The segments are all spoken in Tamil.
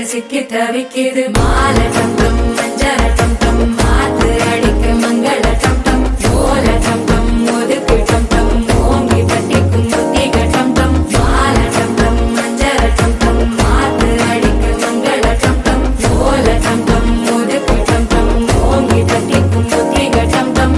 சிக்கி தவிக்கிது மாலை டம் டம் மஞ்சள் டம் டம் மாத்து அடிக்க மங்கள டம் டம் ஓல டம் டம் ஒதுக்கு டம் டம் ஓங்கி தட்டிக்கும் புத்திக டம் டம் மாலை டம் டம் மஞ்சள் டம் டம் மாத்து அடிக்க மங்கள டம் டம் ஓல டம் டம் ஒதுக்கு டம் டம் ஓங்கி தட்டிக்கும் புத்திக டம் டம்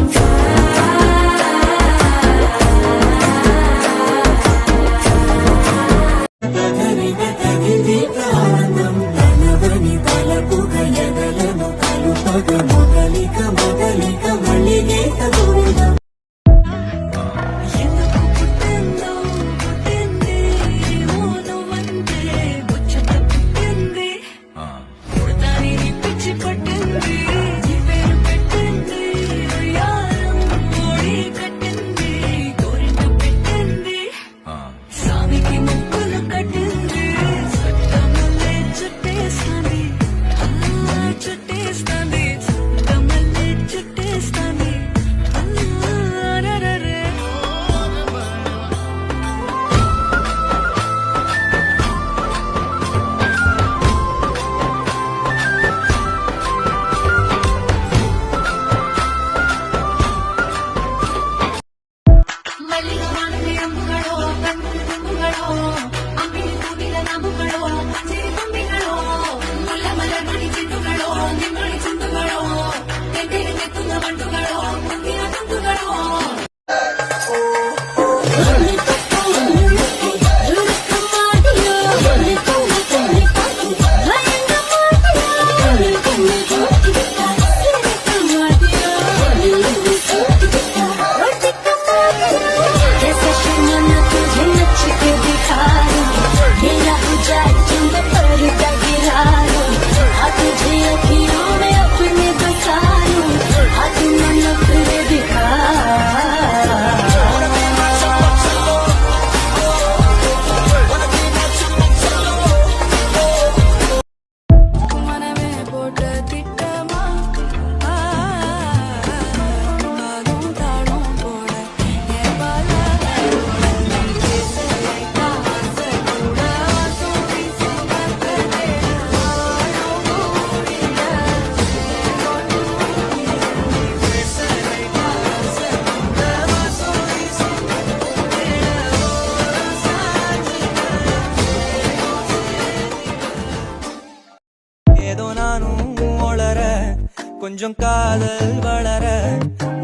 கொஞ்சம் காதல் வளர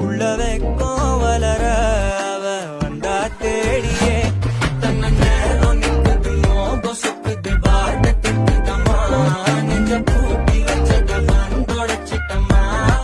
உள்ள வெக்கம் வளர அவ வந்தா தேடி